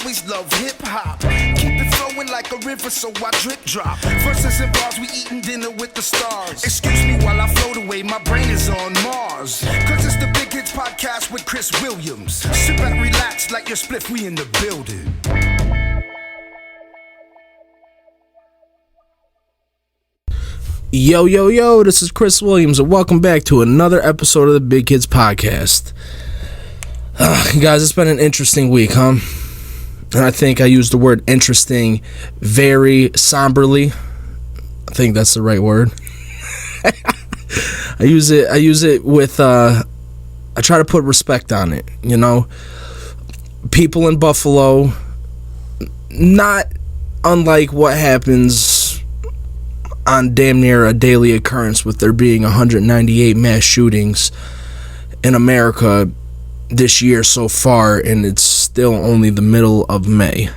always love hip-hop. Keep it flowing like a river, so I drip drop. Verses and bars, we eating dinner with the stars. Excuse me while I float away, my brain is on Mars. Cause it's the Big Kidz podcast with Chris Williams. Sit back, relax, like your spliff, we in the building. Yo, this is Chris Williams, and welcome back to another episode of the Big Kidz podcast. Guys, it's been an interesting week, huh? And I think I used the word interesting very somberly. I think that's the right word. I use it with, I try to put respect on it, you know? People in Buffalo, not unlike what happens on damn near a daily occurrence with there being 198 mass shootings in America this year so far, and it's still only the middle of May.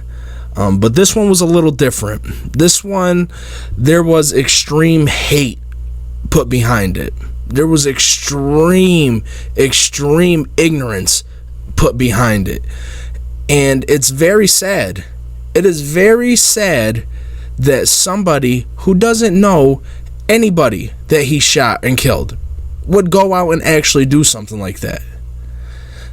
But this one was a little different. This one, there was extreme hate put behind it. There was extreme ignorance put behind it. And it's very sad. It is very sad that somebody who doesn't know anybody that he shot and killed would go out and actually do something like that.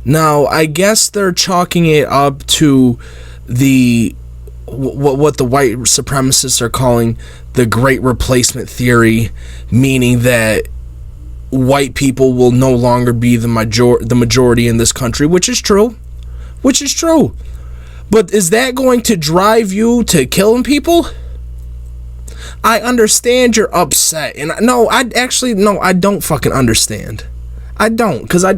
Now, I guess they're chalking it up to the what the white supremacists are calling the great replacement theory, meaning that white people will no longer be the majority in this country, which is true. But is that going to drive you to killing people? I understand you're upset, and I don't fucking understand. I don't, because I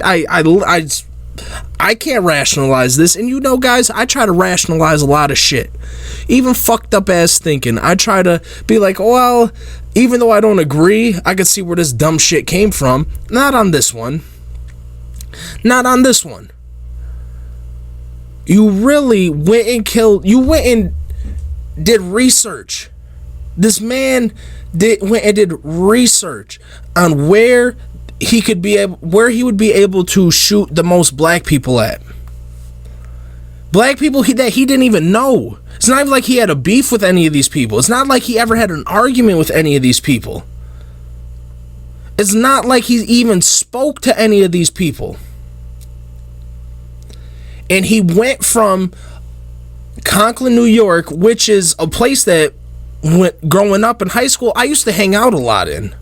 can't rationalize this, and you know, guys, I try to rationalize a lot of shit, even fucked up ass thinking. I try to be like, well, even though I don't agree, I can see where this dumb shit came from. Not on this one. You really went and did research. This man went and did research on where he would be able to shoot the most black people at. Black people that he didn't even know. It's not even like he had a beef with any of these people. It's not like he ever had an argument with any of these people. It's not like he even spoke to any of these people. And he went from Conklin, New York, which is a place that growing up in high school, I used to hang out a lot in.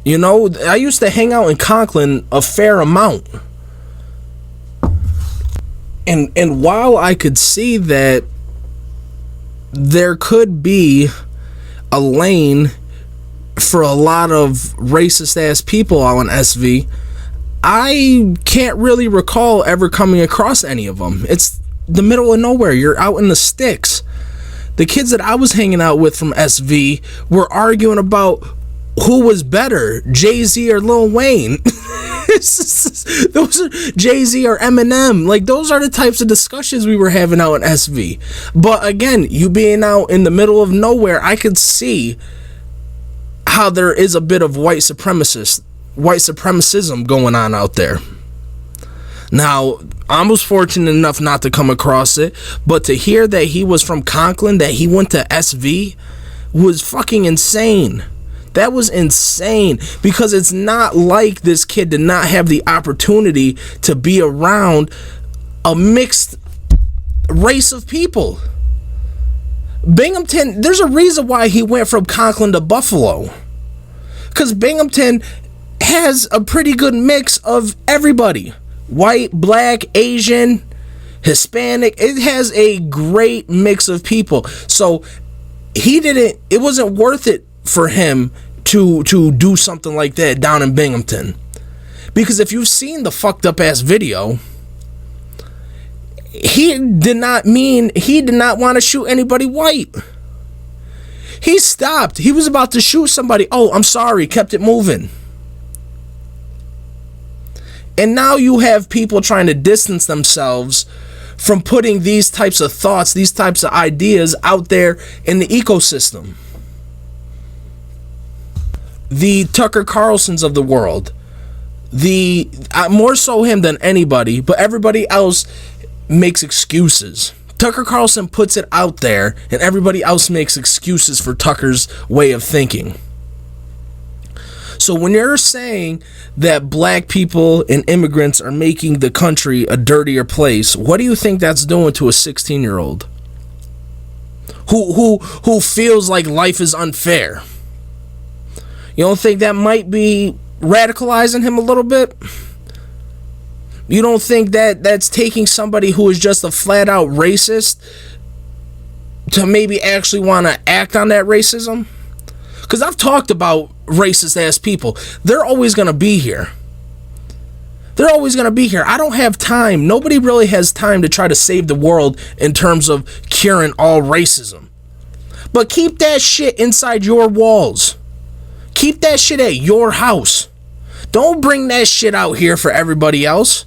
You know, I used to hang out in Conklin a fair amount. And while I could see that there could be a lane for a lot of racist ass people out in SV, I can't really recall ever coming across any of them. It's the middle of nowhere. You're out in the sticks. The kids that I was hanging out with from SV were arguing about who was better, Jay-Z or Lil Wayne. Those are Jay-Z or Eminem. Like, those are the types of discussions we were having out in SV. But again, you being out in the middle of nowhere, I could see how there is a bit of white supremacism going on out there. Now, I was fortunate enough not to come across it, but to hear that he was from Conklin, that he went to SV, was fucking insane. That was insane, because it's not like this kid did not have the opportunity to be around a mixed race of people. Binghamton, there's a reason why he went from Conklin to Buffalo, because Binghamton has a pretty good mix of everybody. White, black, Asian, Hispanic. It has a great mix of people. So it wasn't worth it for him to do something like that down in Binghamton. Because if you've seen the fucked up ass video, he did not want to shoot anybody white. He stopped. He was about to shoot somebody. Oh, I'm sorry. Kept it moving. And now you have people trying to distance themselves from putting these types of thoughts, these types of ideas out there in the ecosystem. The Tucker Carlsons of the world, more so him than anybody, but everybody else makes excuses Tucker Carlson puts it out there, and everybody else makes excuses for Tucker's way of thinking. So when you're saying that black people and immigrants are making the country a dirtier place, what do you think that's doing to a 16-year-old who feels like life is unfair? You don't think that might be radicalizing him a little bit? You don't think that that's taking somebody who is just a flat out racist to maybe actually want to act on that racism? Because I've talked about racist ass people. They're always going to be here. They're always going to be here. I don't have time. Nobody really has time to try to save the world in terms of curing all racism. But keep that shit inside your walls. Keep that shit at your house. Don't bring that shit out here for everybody else.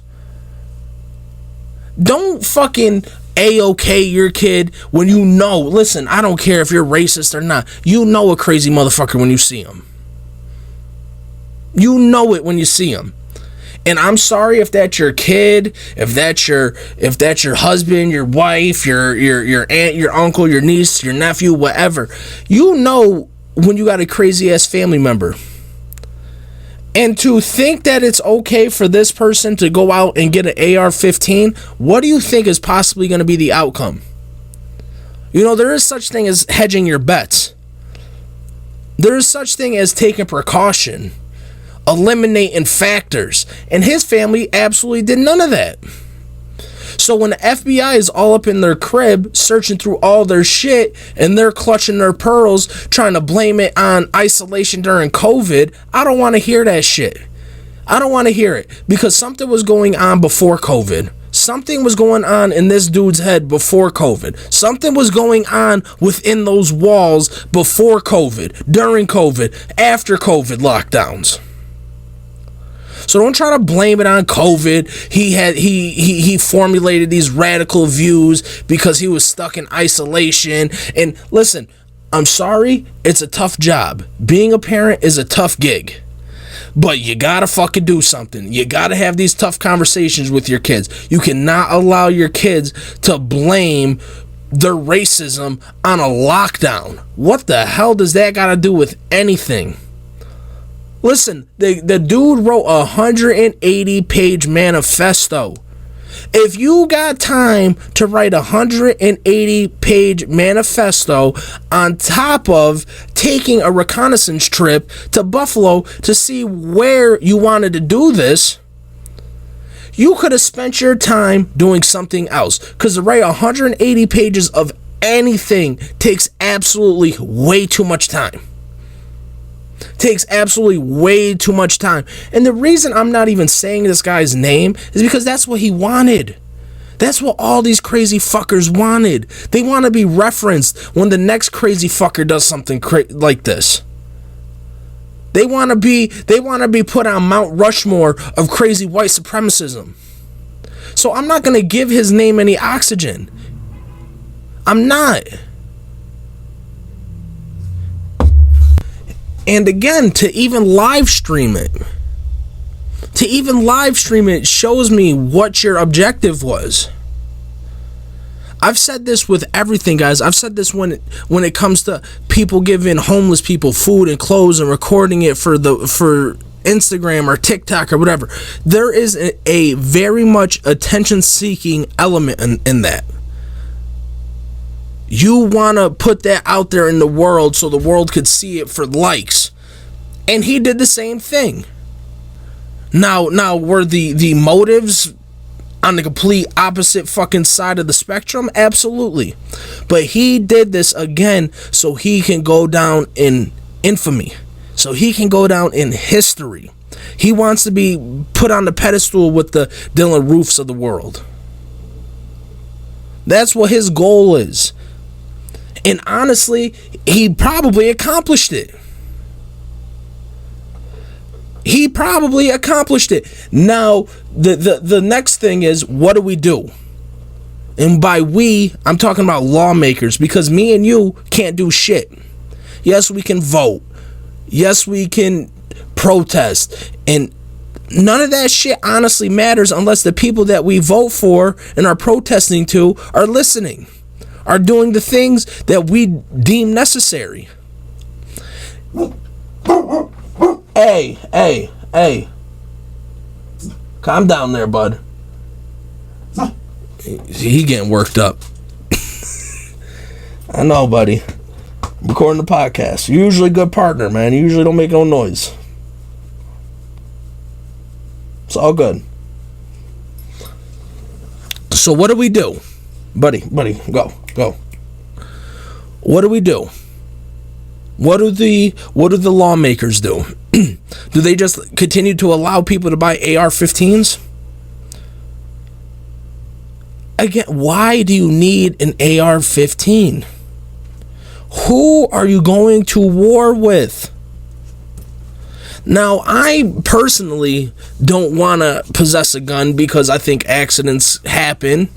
Don't fucking A-OK your kid when you know. Listen, I don't care if you're racist or not. You know a crazy motherfucker when you see him. You know it when you see him. And I'm sorry if that's your kid, if that's your husband, your wife, your aunt, your uncle, your niece, your nephew, whatever. You know when you got a crazy ass family member. And to think that it's okay for this person to go out and get an AR-15, what do you think is possibly going to be the outcome? You know, there is such thing as hedging your bets. There is such thing as taking precaution, eliminating factors. And his family absolutely did none of that. So when the FBI is all up in their crib searching through all their shit and they're clutching their pearls trying to blame it on isolation during COVID, I don't want to hear that shit. I don't want to hear it because something was going on before COVID. Something was going on in this dude's head before COVID. Something was going on within those walls before COVID, during COVID, after COVID lockdowns. So don't try to blame it on COVID. He formulated these radical views because he was stuck in isolation. And listen, I'm sorry, it's a tough job. Being a parent is a tough gig. But you gotta fucking do something. You gotta have these tough conversations with your kids. You cannot allow your kids to blame their racism on a lockdown. What the hell does that gotta do with anything? Listen, the dude wrote a 180-page manifesto. If you got time to write a 180-page manifesto on top of taking a reconnaissance trip to Buffalo to see where you wanted to do this, you could have spent your time doing something else. Because to write 180 pages of anything takes absolutely way too much time. Takes absolutely way too much time. And the reason I'm not even saying this guy's name is because that's what he wanted. That's what all these crazy fuckers wanted. They want to be referenced when the next crazy fucker does something like this. They want to be put on Mount Rushmore of crazy white supremacism. So I'm not going to give his name any oxygen. I'm not. And again, to even live stream it shows me what your objective was. I've said this with everything, guys. I've said this when it comes to people giving homeless people food and clothes and recording it for Instagram or TikTok or whatever. There is a very much attention-seeking element in that. You want to put that out there in the world so the world could see it for likes. And he did the same thing. Now were the motives on the complete opposite fucking side of the spectrum? Absolutely. But he did this again so he can go down in infamy. So he can go down in history. He wants to be put on the pedestal with the Dylan Roofs of the world. That's what his goal is. And honestly, he probably accomplished it. He probably accomplished it. Now, the next thing is, what do we do? And by we, I'm talking about lawmakers, because me and you can't do shit. Yes, we can vote. Yes, we can protest. And none of that shit honestly matters unless the people that we vote for and are protesting to are listening, are doing the things that we deem necessary. Hey. Calm down there, bud. He getting worked up. I know, buddy. I'm recording the podcast. You're usually a good partner, man. You usually don't make no noise. It's all good. So what do we do? Buddy, go. What do we do? What do the lawmakers do? Do they just continue to allow people to buy AR-15s? Again, why do you need an AR-15? Who are you going to war with? Now, I personally don't want to possess a gun because I think accidents happen.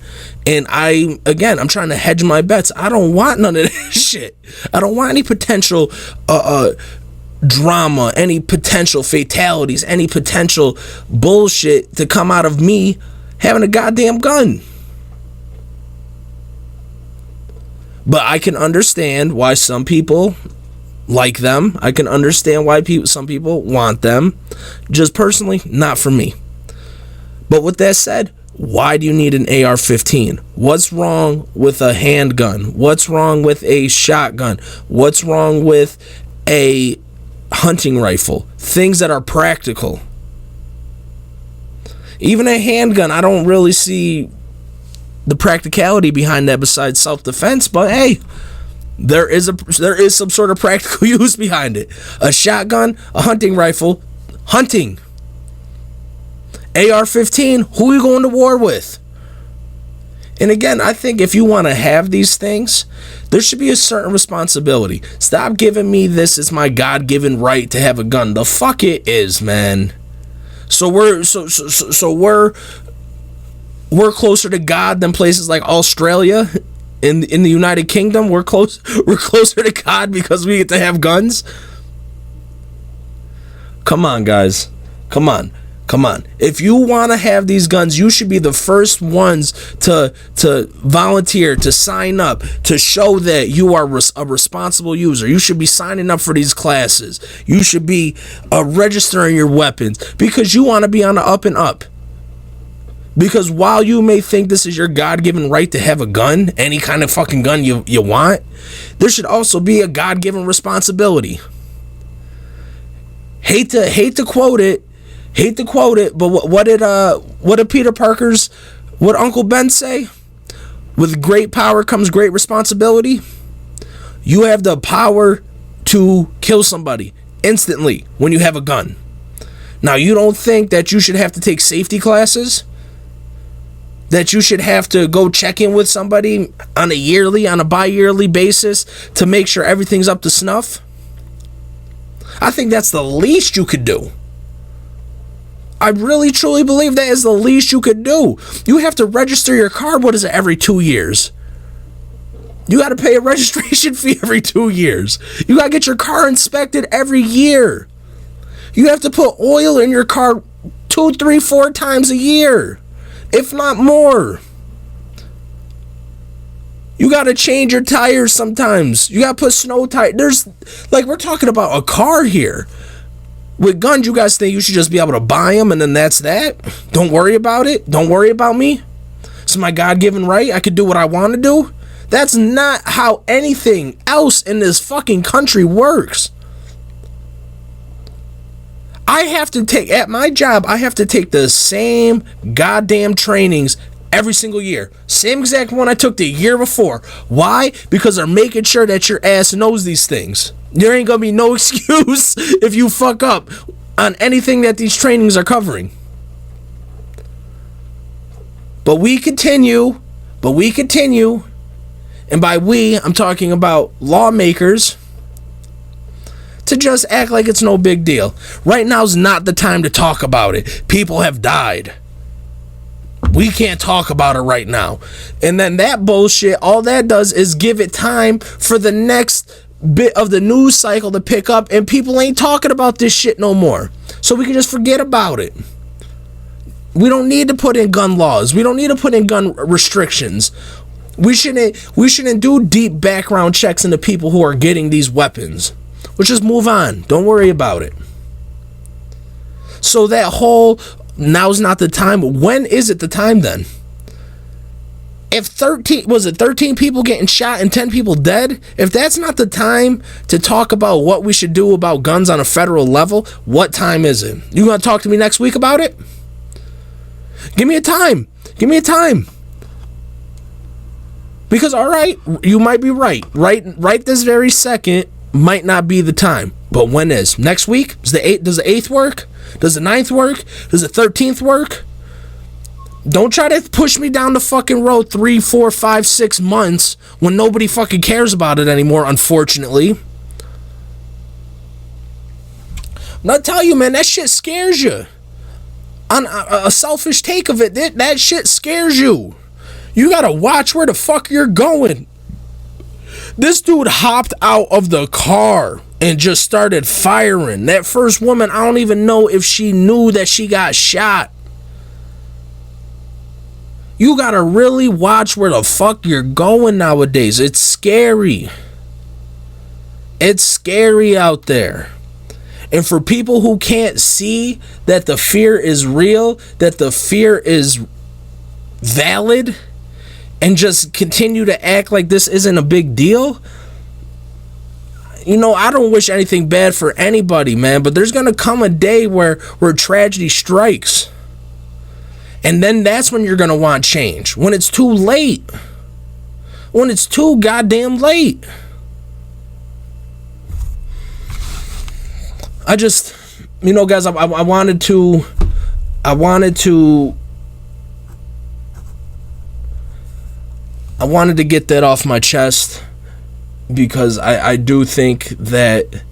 And I'm trying to hedge my bets. I don't want none of that shit. I don't want any potential drama, any potential fatalities, any potential bullshit to come out of me having a goddamn gun. But I can understand why some people like them. I can understand why some people want them. Just personally, not for me. But with that said, why do you need an AR-15? What's wrong with a handgun? What's wrong with a shotgun? What's wrong with a hunting rifle? Things that are practical. Even a handgun, I don't really see the practicality behind that besides self-defense, but hey, there is some sort of practical use behind it. A shotgun, a hunting rifle, hunting. AR-15, who are you going to war with? And again, I think if you want to have these things, there should be a certain responsibility. Stop giving me this is my God-given right to have a gun. The fuck it is, man. So we're closer to God than places like Australia. In the United Kingdom, we're closer to God because we get to have guns. Come on, guys. Come on. If you want to have these guns, you should be the first ones to volunteer, to sign up, to show that you are a responsible user. You should be signing up for these classes. You should be registering your weapons because you want to be on the up and up. Because while you may think this is your God-given right to have a gun, any kind of fucking gun you want, there should also be a God-given responsibility. Hate to quote it, but what did Peter Parker's, what Uncle Ben say? With great power comes great responsibility. You have the power to kill somebody instantly when you have a gun. Now, you don't think that you should have to take safety classes? That you should have to go check in with somebody on a bi-yearly basis to make sure everything's up to snuff? I think that's the least you could do. I really truly believe that is the least you could do. You have to register your car, what is it, every 2 years? You got to pay a registration fee every 2 years. You got to get your car inspected every year. You have to put oil in your car 2, 3, 4 times a year. If not more. You gotta change your tires sometimes. You gotta put snow tires. We're talking about a car here. With guns, you guys think you should just be able to buy them and then that's that? Don't worry about it. Don't worry about me. It's my God-given right. I could do what I want to do. That's not how anything else in this fucking country works. At my job, I have to take the same goddamn trainings every single year. Same exact one I took the year before. Why? Because they're making sure that your ass knows these things. There ain't gonna be no excuse if you fuck up on anything that these trainings are covering. But we continue, and by we, I'm talking about lawmakers, to just act like it's no big deal. Right now's not the time to talk about it. People have died. We can't talk about it right now. And then that bullshit, all that does is give it time for the next bit of the news cycle to pick up, and people ain't talking about this shit no more. So we can just forget about it. We don't need to put in gun laws. We don't need to put in gun restrictions. We shouldn't do deep background checks into people who are getting these weapons. Let's just move on. Don't worry about it. So that whole now's not the time. When is it the time then? If 13 people getting shot and 10 people dead, if that's not the time to talk about what we should do about guns on a federal level, what time is it? You gonna talk to me next week about it? Give me a time. Because all right, you might be right. Right this very second might not be the time. But when is? Next week? Does the 8th work? Does the 9th work? Does the 13th work? Don't try to push me down the fucking road 3, 4, 5, 6 months when nobody fucking cares about it anymore, unfortunately. I'm not telling you, man, that shit scares you. On a selfish take of it, that shit scares you. You gotta watch where the fuck you're going. This dude hopped out of the car and just started firing. That first woman, I don't even know if she knew that she got shot. You gotta really watch where the fuck you're going nowadays. It's scary. It's scary out there. And for people who can't see that the fear is real, that the fear is valid, and just continue to act like this isn't a big deal, you know, I don't wish anything bad for anybody, man, but there's gonna come a day where tragedy strikes. And then that's when you're gonna want change. When it's too late. When it's too goddamn late. I just, you know, guys, I wanted to get that off my chest, because I do think that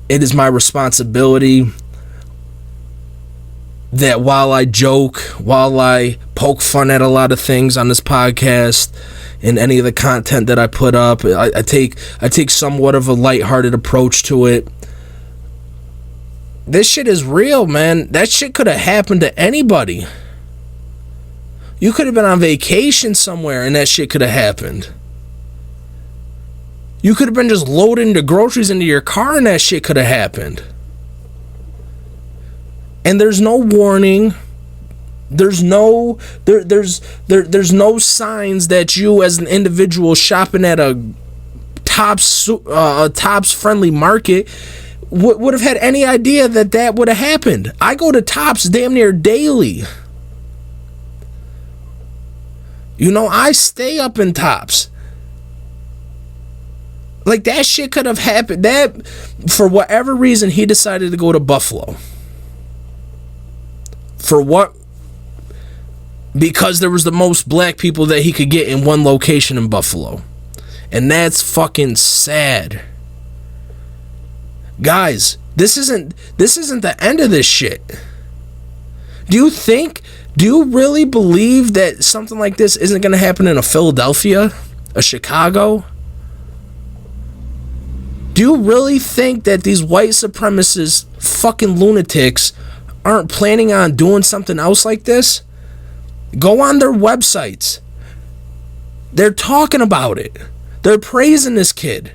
it is my responsibility that while I joke, while I poke fun at a lot of things on this podcast and any of the content that I put up, I take somewhat of a lighthearted approach to it. This shit is real, man. That shit could have happened to anybody. You could have been on vacation somewhere and that shit could have happened. You could have been just loading the groceries into your car and that shit could have happened. And there's no warning. There's no signs that you as an individual shopping at a Tops friendly market would have had any idea that would have happened. I go to Tops damn near daily. You know, I stay up in Tops. Like, that shit could have happened. That, for whatever reason, he decided to go to Buffalo. For what? Because there was the most black people that he could get in one location in Buffalo. And that's fucking sad. Guys, this isn't the end of this shit. Do you really believe that something like this isn't going to happen in a Philadelphia, a Chicago? Do you really think that these white supremacist fucking lunatics aren't planning on doing something else like this? Go on their websites. They're talking about it. They're praising this kid.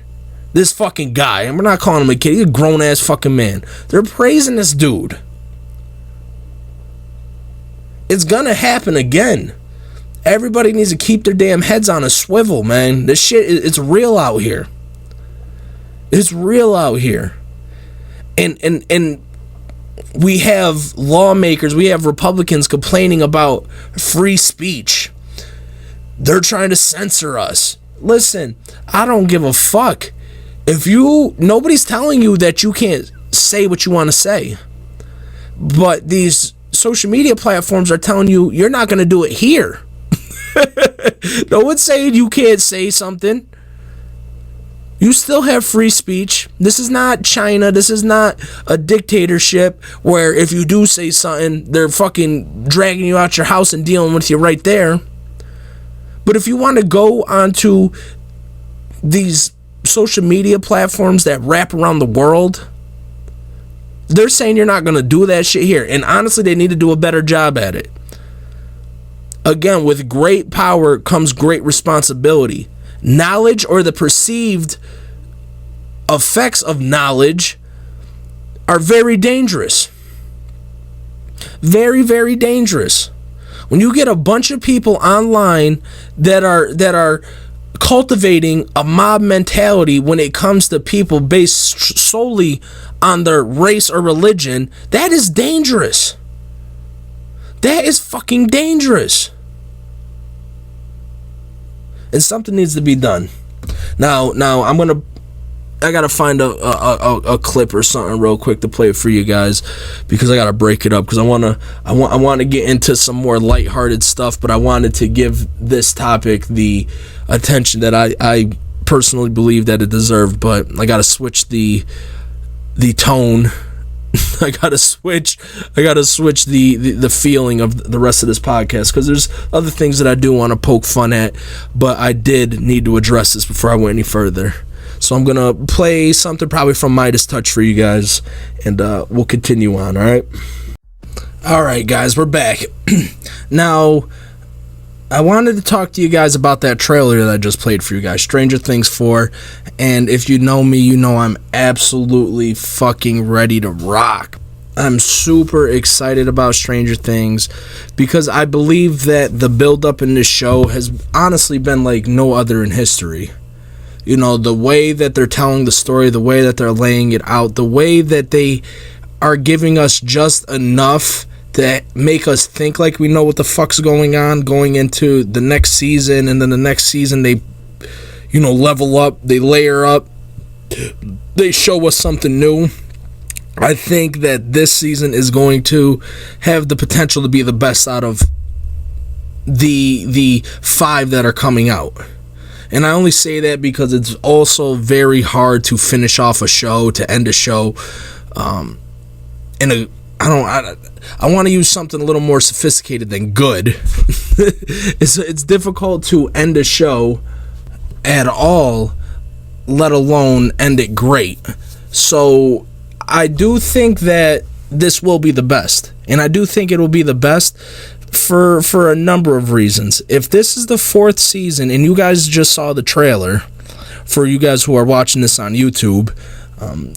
This fucking guy. And we're not calling him a kid. He's a grown-ass fucking man. They're praising this dude. It's gonna happen again. Everybody needs to keep their damn heads on a swivel, man. This shit, it's real out here. It's real out here. And we have lawmakers, we have Republicans complaining about free speech. They're trying to censor us. Listen, I don't give a fuck. Nobody's telling you that you can't say what you want to say. But these social media platforms are telling you you're not going to do it here. No one's saying you can't say something. You still have free speech. This is not China. This is not a dictatorship where if you do say something, they're fucking dragging you out your house and dealing with you right there. But if you want to go onto these social media platforms that wrap around the world, They're saying you're not going to do that shit here. And honestly, they need to do a better job at it. Again, with great power comes great responsibility. Knowledge, or the perceived effects of knowledge, are very dangerous. Very, very dangerous. When you get a bunch of people online that are cultivating a mob mentality when it comes to people based solely on their race or religion, that is dangerous. That is fucking dangerous. And something needs to be done. Now I gotta find a clip or something real quick to play it for you guys, because I gotta break it up, because I want to get into some more lighthearted stuff, but I wanted to give this topic the attention that I personally believe that it deserved. But I gotta switch the tone. I gotta switch the feeling of the rest of this podcast, because there's other things that I do want to poke fun at, but I did need to address this before I went any further. So I'm gonna play something probably from Midas Touch for you guys, and we'll continue on. All right, guys, we're back. Now, I wanted to talk to you guys about that trailer that I just played for you guys, Stranger Things 4. And if you know me, you know I'm absolutely fucking ready to rock. I'm super excited about Stranger Things, because I believe that the build-up in this show has honestly been like no other in history. You know, the way that they're telling the story, the way that they're laying it out, the way that they are giving us just enough to make us think like we know what the fuck's going on going into the next season. And then the next season they, you know, level up, they layer up, they show us something new. I think that this season is going to have the potential to be the best out of the 5 that are coming out. And I only say that because it's also very hard to finish off a show, to end a show. I want to use something a little more sophisticated than good. It's difficult to end a show at all, let alone end it great. So I do think that this will be the best, and I do think it will be the best for a number of reasons. If this is the 4th season, and you guys just saw the trailer, for you guys who are watching this on YouTube,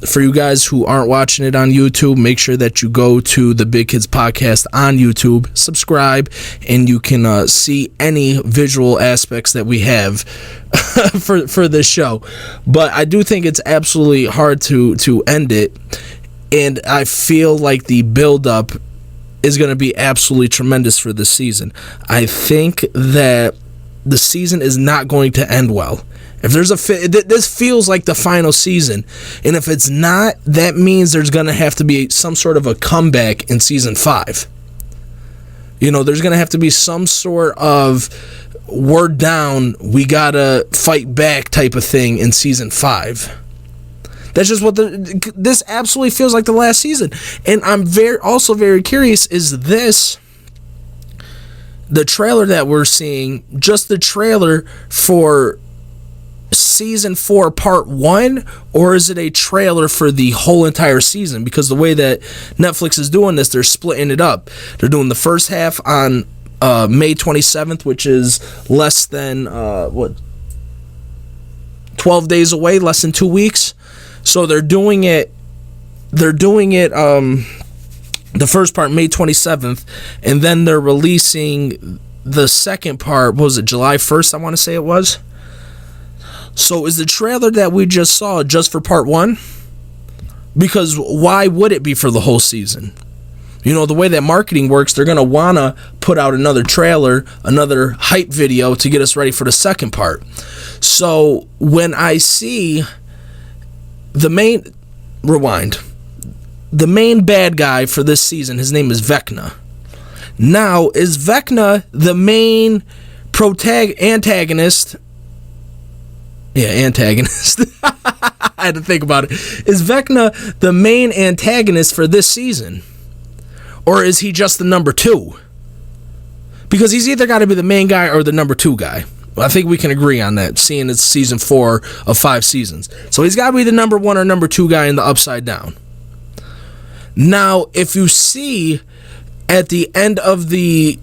for you guys who aren't watching it on YouTube, make sure that you go to the Big Kidz Podcast on YouTube, subscribe, and you can see any visual aspects that we have for this show. But I do think it's absolutely hard to end it, and I feel like the build-up is going to be absolutely tremendous for this season. I think that the season is not going to end well. If there's this feels like the final season, and if it's not, that means there's going to have to be some sort of a comeback in season 5. You know, there's going to have to be some sort of we're down, we got to fight back type of thing in season 5. That's just what this absolutely feels like the last season. And I'm also very curious, is this the trailer that we're seeing, just the trailer for season 4 part 1, or is it a trailer for the whole entire season? Because the way that Netflix is doing this, they're splitting it up. They're doing the first half on May 27th, which is less than 12 days away, less than 2 weeks. So they're doing it the first part May 27th, and then they're releasing the second part, what was it, July 1st, I want to say it was. So is the trailer that we just saw just for part 1? Because why would it be for the whole season? You know, the way that marketing works, they're going to want to put out another trailer, another hype video to get us ready for the second part. So when I see the main bad guy for this season, his name is Vecna. Now, is Vecna the main antagonist? Yeah, antagonist. I had to think about it. Is Vecna the main antagonist for this season? Or is he just the number 2? Because he's either got to be the main guy or the number 2 guy. I think we can agree on that, seeing it's season 4 of 5 seasons. So he's got to be the number 1 or number 2 guy in the Upside Down. Now, if you see at the end of the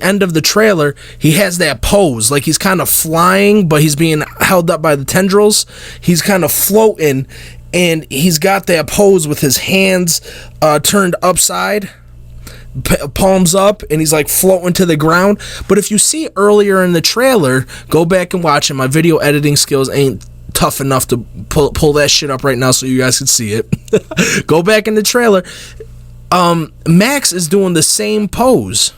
end of the trailer, he has that pose, like he's kind of flying, but he's being held up by the tendrils. He's kind of floating, and he's got that pose with his hands turned upside, palms up, and he's like floating to the ground. But if you see earlier in the trailer, go back and watch it. My video editing skills ain't tough enough to pull that shit up right now so you guys can see it. Go back in the trailer. Max is doing the same pose.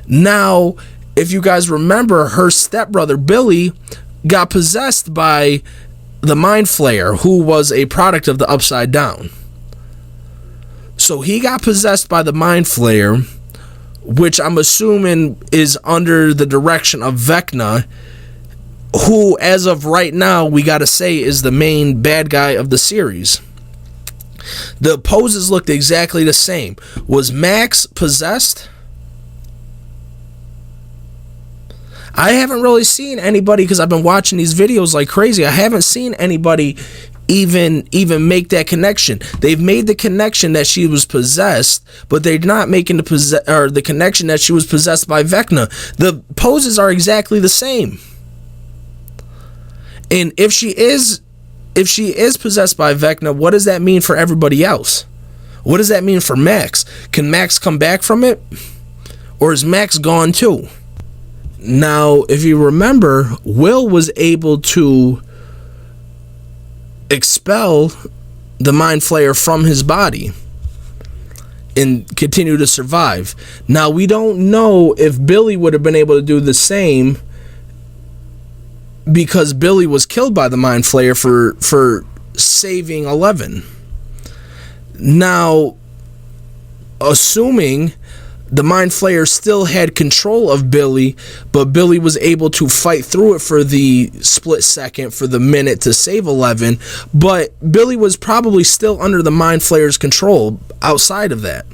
Now, if you guys remember, her stepbrother Billy got possessed by the Mind Flayer, who was a product of the Upside Down. So he got possessed by the Mind Flayer, which I'm assuming is under the direction of Vecna, who, as of right now, we gotta say is the main bad guy of the series. The poses looked exactly the same. Was Max possessed? I haven't really seen anybody, because I've been watching these videos like crazy. I haven't seen anybody even make that connection. They've made the connection that she was possessed, but they're not making the connection that she was possessed by Vecna. The poses are exactly the same. And if she is possessed by Vecna, what does that mean for everybody else? What does that mean for Max? Can Max come back from it? Or is Max gone too? Now, if you remember, Will was able to expel the Mind Flayer from his body and continue to survive. Now, we don't know if Billy would have been able to do the same, because Billy was killed by the Mind Flayer for saving 11. Now, assuming the Mind Flayer still had control of Billy, but Billy was able to fight through it for the split second, for the minute, to save 11, but Billy was probably still under the Mind Flayer's control outside of that.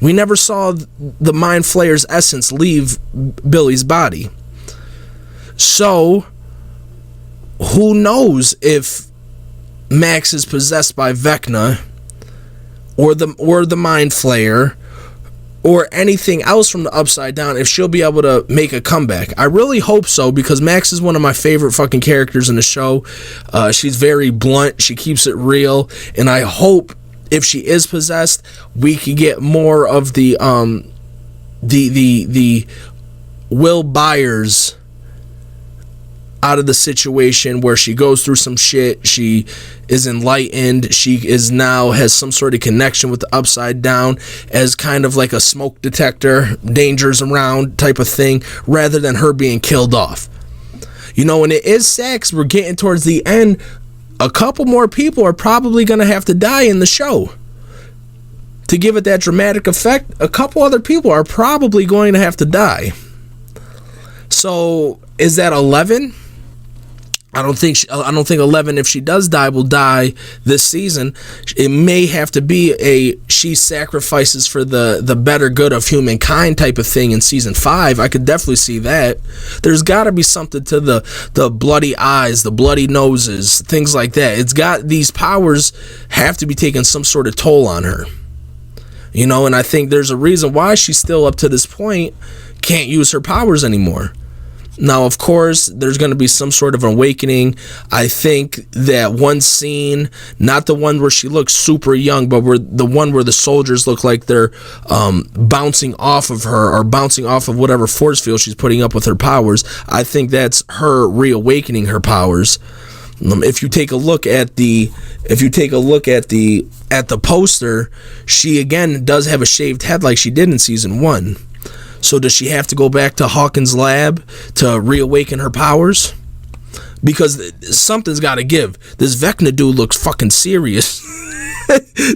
We never saw the Mind Flayer's essence leave Billy's body. So, who knows if Max is possessed by Vecna, or the Mind Flayer, or anything else from the Upside Down, if she'll be able to make a comeback. I really hope so, because Max is one of my favorite fucking characters in the show. She's very blunt, she keeps it real, and I hope if she is possessed, we can get more of the Will Byers out of the situation, where she goes through some shit, she is enlightened, she is now has some sort of connection with the Upside Down as kind of like a smoke detector, dangers around type of thing, rather than her being killed off. You know, and it is sad, 'cause we're getting towards the end. A couple more people are probably going to have to die in the show. To give it that dramatic effect, a couple other people are probably going to have to die. So, is that 11? I don't think 11, if she does die, will die this season. It may have to be she sacrifices for the better good of humankind type of thing in season 5. I could definitely see that. There's got to be something to the bloody eyes, the bloody noses, things like that. It's got, these powers have to be taking some sort of toll on her. You know, and I think there's a reason why she's still, up to this point, can't use her powers anymore. Now, of course, there's going to be some sort of awakening. I think that one scene, not the one where she looks super young, but the one where the soldiers look like they're bouncing off of her, or bouncing off of whatever force field she's putting up with her powers. I think that's her reawakening her powers. If you take a look at the poster, she again does have a shaved head like she did in season 1. So does she have to go back to Hawkins' lab to reawaken her powers? Because something's got to give. This Vecna dude looks fucking serious.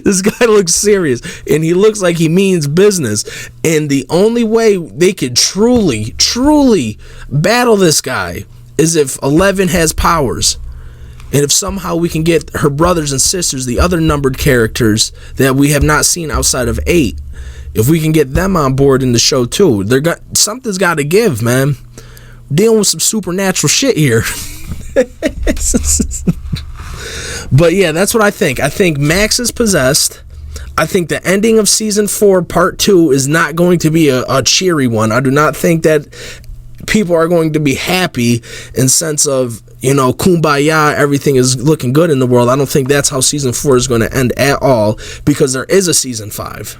This guy looks serious, and he looks like he means business. And the only way they could truly battle this guy is if 11 has powers. And if somehow we can get her brothers and sisters, the other numbered characters that we have not seen outside of 8, if we can get them on board in the show too, something's got to give, man. We're dealing with some supernatural shit here. But yeah, that's what I think. I think Max is possessed. I think the ending of season 4 part 2 is not going to be a cheery one. I do not think that people are going to be happy in sense of, kumbaya, everything is looking good in the world. I don't think that's how season 4 is going to end at all, because there is a season 5.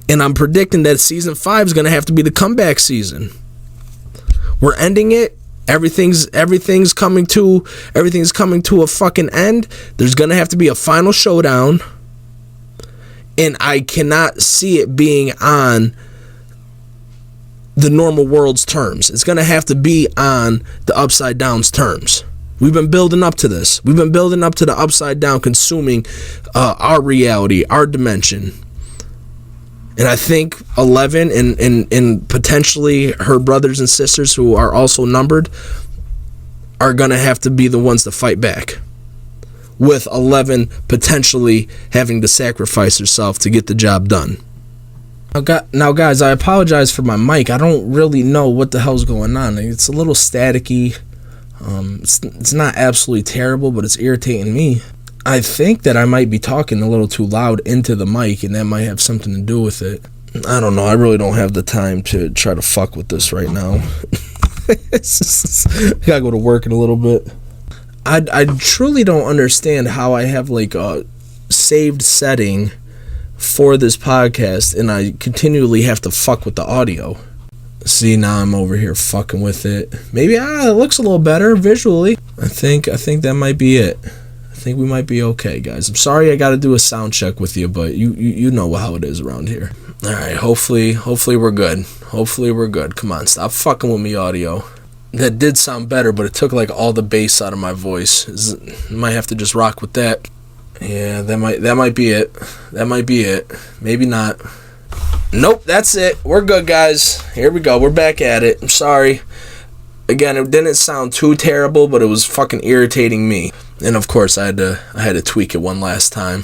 And I'm predicting that season 5 is going to have to be the comeback season. We're ending it. Everything's coming to a fucking end. There's going to have to be a final showdown. And I cannot see it being on the normal world's terms. It's going to have to be on the Upside Down's terms. We've been building up to this. We've been building up to the Upside Down consuming our reality, our dimension. And I think 11 and potentially her brothers and sisters, who are also numbered, are going to have to be the ones to fight back, with 11 potentially having to sacrifice herself to get the job done. Now, guys, I apologize for my mic. I don't really know what the hell's going on. It's a little staticky. It's not absolutely terrible, but it's irritating me. I think that I might be talking a little too loud into the mic, and that might have something to do with it. I don't know. I really don't have the time to try to fuck with this right now. I gotta go to work in a little bit. I truly don't understand how I have like a saved setting for this podcast and I continually have to fuck with the audio. See, now I'm over here fucking with it. Maybe it looks a little better visually. I think that might be it. I think we might be okay, guys. I'm sorry I got to do a sound check with you, but you know how it is around here. All right, hopefully we're good. Hopefully we're good. Come on, stop fucking with me, audio. That did sound better, but it took like all the bass out of my voice. Might have to just rock with that. Yeah, that might be it. That might be it. Maybe not. Nope, that's it. We're good, guys. Here we go. We're back at it. I'm sorry. Again, it didn't sound too terrible, but it was fucking irritating me. And of course, I had to tweak it one last time.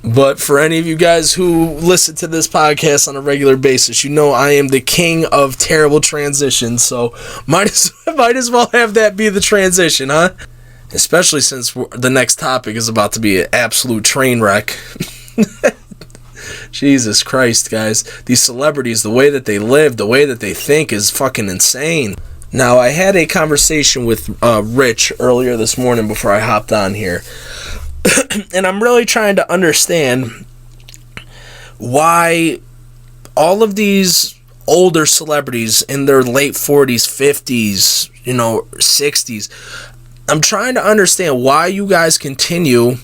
But for any of you guys who listen to this podcast on a regular basis, you know I am the king of terrible transitions, so might as well have that be the transition, huh? Especially since the next topic is about to be an absolute train wreck. Jesus Christ, guys. These celebrities, the way that they live, the way that they think is fucking insane. Now, I had a conversation with Rich earlier this morning before I hopped on here. And I'm really trying to understand why all of these older celebrities in their late 40s, 50s, 60s, I'm trying to understand why you guys continue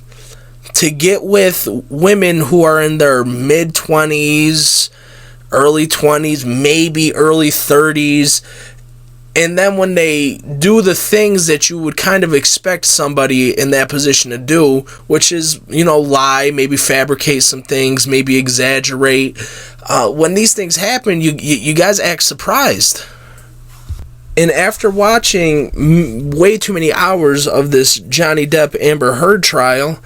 to get with women who are in their mid-20s, early 20s, maybe early 30s, and then when they do the things that you would kind of expect somebody in that position to do, which is, lie, maybe fabricate some things, maybe exaggerate, when these things happen, you guys act surprised. And after watching way too many hours of this Johnny Depp Amber Heard trial,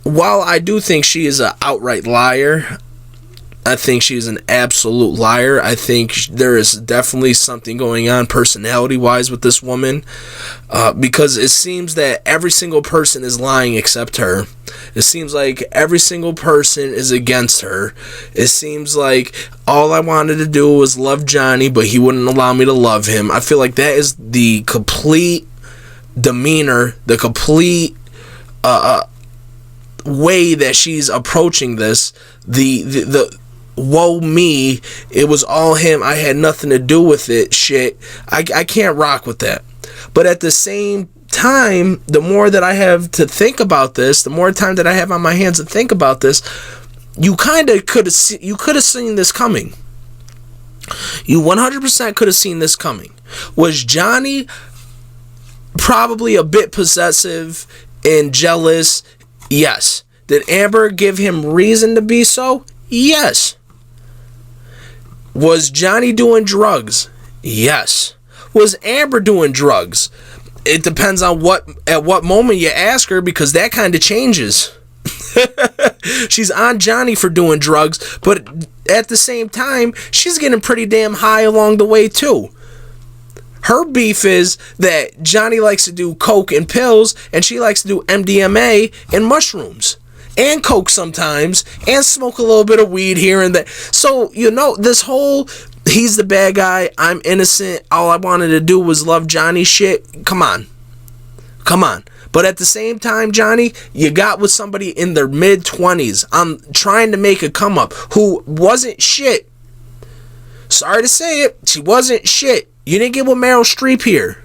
while I do think she is an outright liar, I think she's an absolute liar. I think there is definitely something going on personality-wise with this woman, because it seems that every single person is lying except her. It seems like every single person is against her. It seems like all I wanted to do was love Johnny, but he wouldn't allow me to love him. I feel like that is the complete demeanor, the complete way that she's approaching this. The woe me, it was all him, I had nothing to do with it shit. I can't rock with that. But at the same time, the more that I have to think about this, the more time that I have on my hands to think about this, you kind of could have seen this coming. You 100% could have seen this coming. Was Johnny probably a bit possessive and jealous? Yes. Did Amber give him reason to be so? Yes. Was Johnny doing drugs? Yes. Was Amber doing drugs? It depends on at what moment you ask her, because that kind of changes. She's on Johnny for doing drugs, but at the same time, she's getting pretty damn high along the way too. Her beef is that Johnny likes to do coke and pills, and she likes to do MDMA and mushrooms. And coke sometimes, and smoke a little bit of weed here and there. So, this whole, he's the bad guy, I'm innocent, all I wanted to do was love Johnny shit. Come on. But at the same time, Johnny, you got with somebody in their mid-20s. I'm trying to make a come up who wasn't shit. Sorry to say it, she wasn't shit. You didn't get with Meryl Streep here.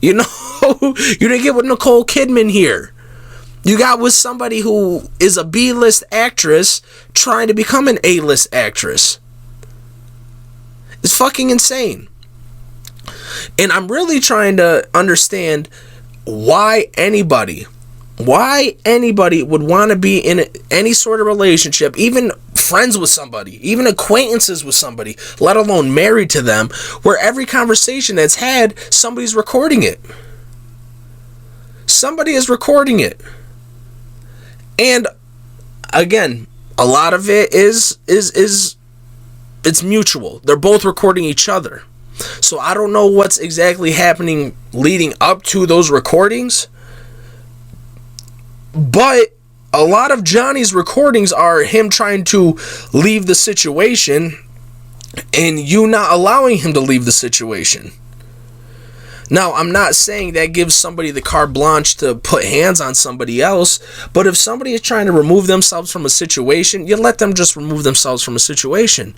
You didn't get with Nicole Kidman here. You got with somebody who is a B-list actress trying to become an A-list actress. It's fucking insane. And I'm really trying to understand why anybody would want to be in any sort of relationship, even friends with somebody, even acquaintances with somebody, let alone married to them, where every conversation that's had, somebody's recording it. Somebody is recording it. And again, a lot of it is it's mutual. They're both recording each other. So I don't know what's exactly happening leading up to those recordings. But a lot of Johnny's recordings are him trying to leave the situation and you not allowing him to leave the situation. Now, I'm not saying that gives somebody the carte blanche to put hands on somebody else, but if somebody is trying to remove themselves from a situation, you let them just remove themselves from a situation.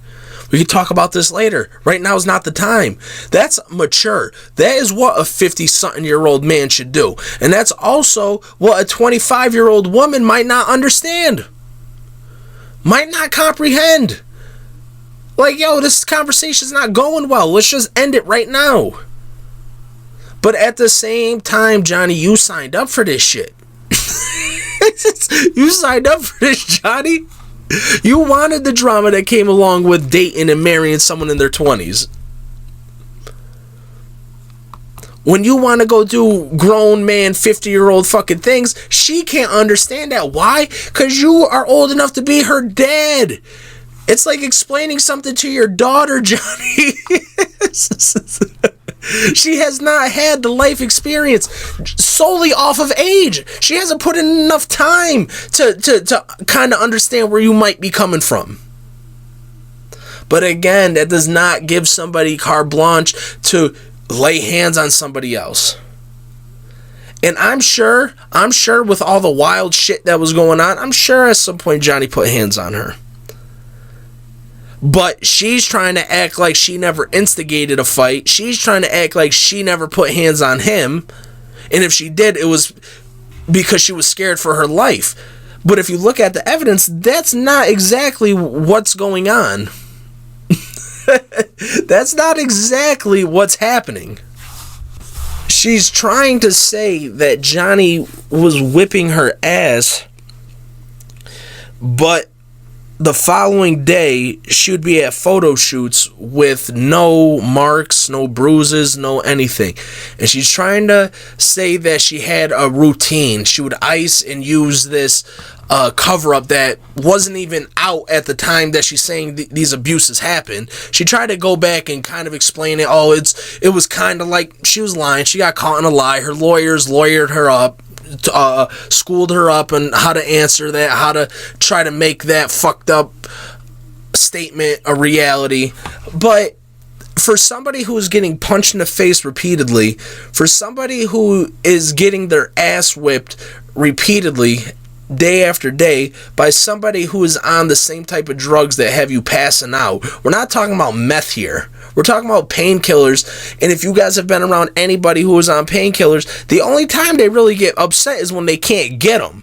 We can talk about this later. Right now is not the time. That's mature. That is what a 50-something-year-old man should do. And that's also what a 25-year-old woman might not understand. Might not comprehend. Like, this conversation's not going well. Let's just end it right now. But at the same time, Johnny, you signed up for this shit. You signed up for this, Johnny. You wanted the drama that came along with dating and marrying someone in their 20s. When you want to go do grown man 50-year-old fucking things, she can't understand that. Why? Because you are old enough to be her dad. It's like explaining something to your daughter, Johnny. She has not had the life experience solely off of age. She hasn't put in enough time to kind of understand where you might be coming from. But again, that does not give somebody carte blanche to lay hands on somebody else. And I'm sure with all the wild shit that was going on, I'm sure at some point Johnny put hands on her. But she's trying to act like she never instigated a fight. She's trying to act like she never put hands on him. And if she did, it was because she was scared for her life. But if you look at the evidence, that's not exactly what's going on. That's not exactly what's happening. She's trying to say that Johnny was whipping her ass, but the following day, she would be at photo shoots with no marks, no bruises, no anything. And she's trying to say that she had a routine. She would ice and use this cover-up that wasn't even out at the time that she's saying these abuses happened. She tried to go back and kind of explain it. It was kind of like she was lying. She got caught in a lie. Her lawyers lawyered her up. Schooled her up on how to answer that, how to try to make that fucked up statement a reality. But for somebody who is getting punched in the face repeatedly, for somebody who is getting their ass whipped repeatedly day after day by somebody who is on the same type of drugs that have you passing out, we're not talking about meth here. We're talking about painkillers, and if you guys have been around anybody who is on painkillers, the only time they really get upset is when they can't get them.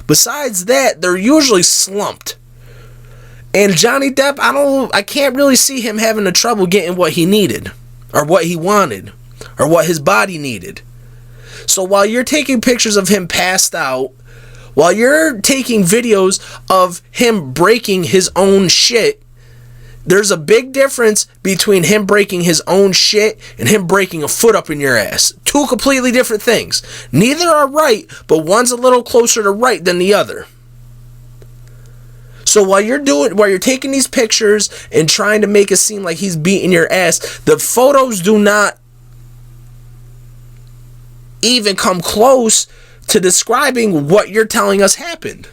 Besides that, they're usually slumped. And Johnny Depp, I can't really see him having the trouble getting what he needed, or what he wanted, or what his body needed. So while you're taking pictures of him passed out, while you're taking videos of him breaking his own shit, there's a big difference between him breaking his own shit and him breaking a foot up in your ass. Two completely different things. Neither are right, but one's a little closer to right than the other. So while you're taking these pictures and trying to make it seem like he's beating your ass, the photos do not even come close to describing what you're telling us happened.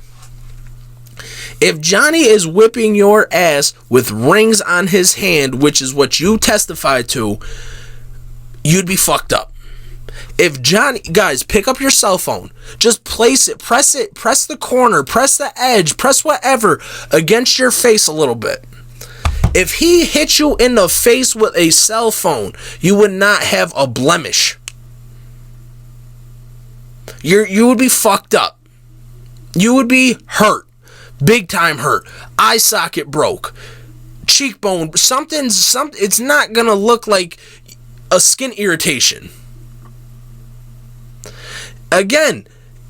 If Johnny is whipping your ass with rings on his hand, which is what you testified to, you'd be fucked up. If Johnny, guys, pick up your cell phone, just place it, press the corner, press the edge, press whatever against your face a little bit. If he hit you in the face with a cell phone, you would not have a blemish. You would be fucked up. You would be hurt. Big time hurt. Eye socket broke. Cheekbone. Something. It's not gonna look like a skin irritation. Again,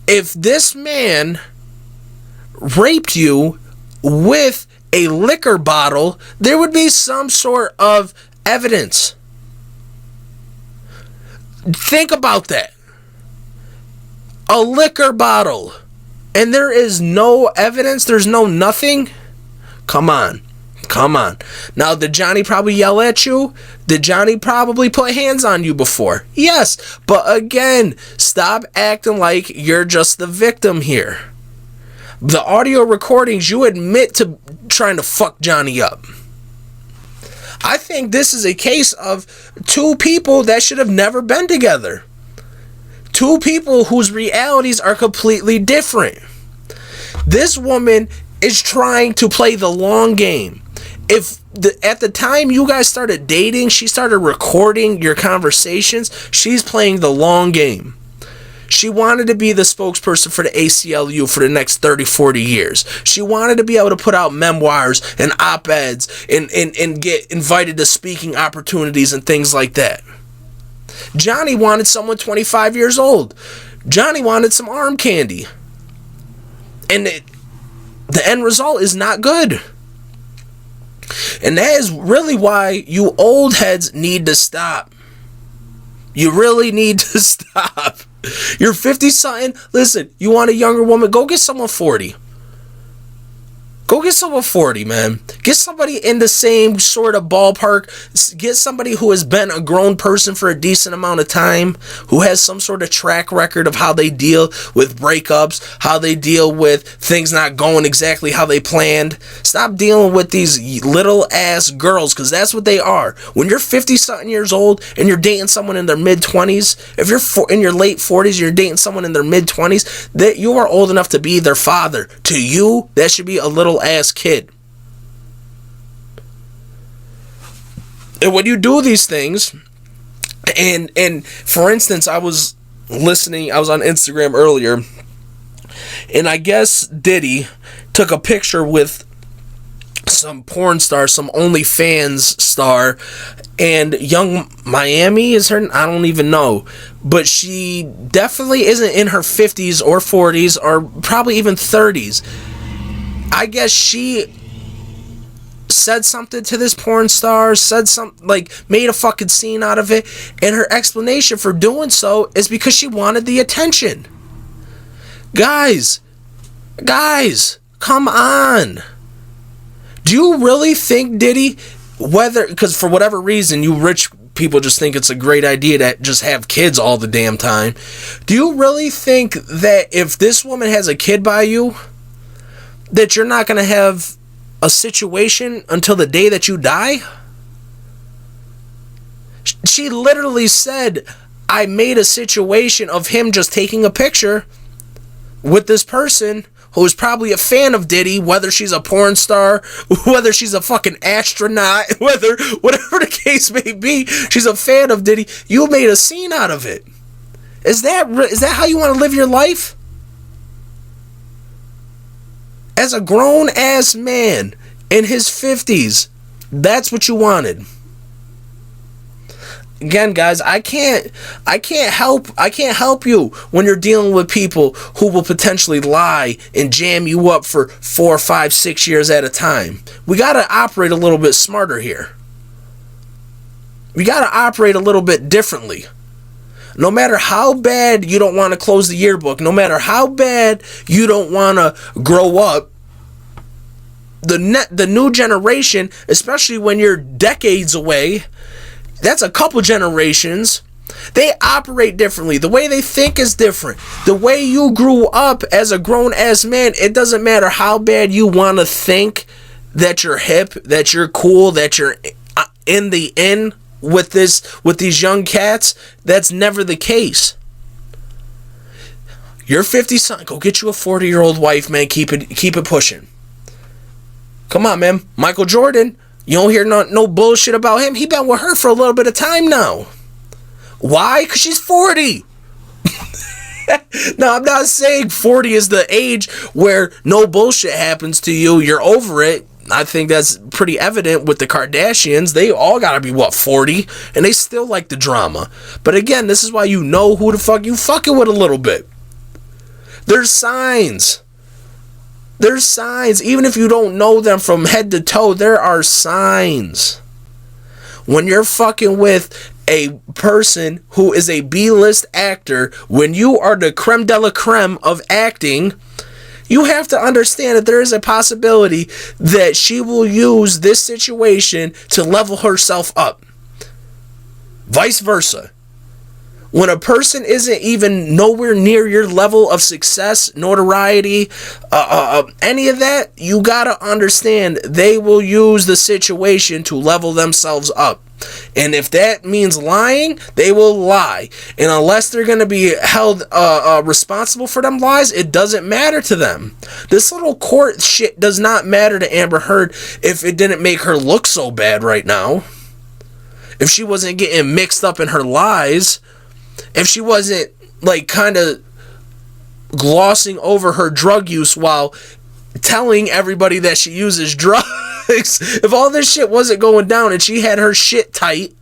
if this man raped you with a liquor bottle, there would be some sort of evidence. Think about that. A liquor bottle. And there is no evidence, there's no nothing. Come on. Now, did Johnny probably yell at you? Did Johnny probably put hands on you before? Yes, but again, stop acting like you're just the victim here. The audio recordings, you admit to trying to fuck Johnny up. I think this is a case of two people that should have never been together. Two people whose realities are completely different. This woman is trying to play the long game. At the time you guys started dating, she started recording your conversations, she's playing the long game. She wanted to be the spokesperson for the ACLU for the next 30, 40 years. She wanted to be able to put out memoirs and op-eds and get invited to speaking opportunities and things like that. Johnny wanted someone 25 years old. Johnny wanted some arm candy. And the end result is not good. And that is really why you old heads need to stop. You really need to stop. You're 50-something. Listen, you want a younger woman? Go get someone 40. Go get someone 40, man. Get somebody in the same sort of ballpark. Get somebody who has been a grown person for a decent amount of time, who has some sort of track record of how they deal with breakups, how they deal with things not going exactly how they planned. Stop dealing with these little ass girls, because that's what they are. When you're 50-something years old and you're dating someone in their mid-20s, if you're in your late 40s, you're dating someone in their mid-20s, that you are old enough to be their father. To you, that should be a little ass kid. And when you do these things, and for instance, I was on Instagram earlier, and I guess Diddy took a picture with some porn star, some OnlyFans star, and Young Miami is her, I don't even know, but she definitely isn't in her 50s or 40s or probably even 30s. I guess she said something to this porn star, said something, like, made a fucking scene out of it, and her explanation for doing so is because she wanted the attention. Guys, come on. Do you really think Diddy, because for whatever reason, you rich people just think it's a great idea to just have kids all the damn time, do you really think that if this woman has a kid by you, that you're not going to have a situation until the day that you die? She literally said, I made a situation of him just taking a picture with this person who's probably a fan of Diddy, whether she's a porn star, whether she's a fucking astronaut, whatever the case may be, she's a fan of Diddy. You made a scene out of it. Is that how you want to live your life? As a grown-ass man in his 50s, that's what you wanted. Again, guys, I can't help you when you're dealing with people who will potentially lie and jam you up for 4, 5, 6 years at a time. We got to operate a little bit smarter here. We got to operate a little bit differently. No matter how bad you don't want to close the yearbook, no matter how bad you don't want to grow up, the new generation, especially when you're decades away, that's a couple generations, They operate differently. The way they think is different. The way you grew up as a grown-ass man, it doesn't matter how bad you want to think that you're hip, that you're cool, that you're in with these young cats. That's never the case. You're 50 something. Go get you a 40-year-old wife, man. Keep it pushing. Come on, man. Michael Jordan, you don't hear no bullshit about him. He been with her for a little bit of time now. Why? Because she's 40. Now, I'm not saying 40 is the age where no bullshit happens to you. You're over it. I think that's pretty evident with the Kardashians. They all gotta be, 40? And they still like the drama. But again, this is why you know who the fuck you fucking with a little bit. There's signs. There's signs. Even if you don't know them from head to toe, there are signs. When you're fucking with a person who is a B-list actor, when you are the creme de la creme of acting, you have to understand that there is a possibility that she will use this situation to level herself up. Vice versa. When a person isn't even nowhere near your level of success, notoriety, any of that, you gotta understand they will use the situation to level themselves up. And if that means lying, they will lie. And unless they're going to be held responsible for them lies, it doesn't matter to them. This little court shit does not matter to Amber Heard if it didn't make her look so bad right now. If she wasn't getting mixed up in her lies. If she wasn't kind of glossing over her drug use while telling everybody that she uses drugs. If all this shit wasn't going down and she had her shit tight,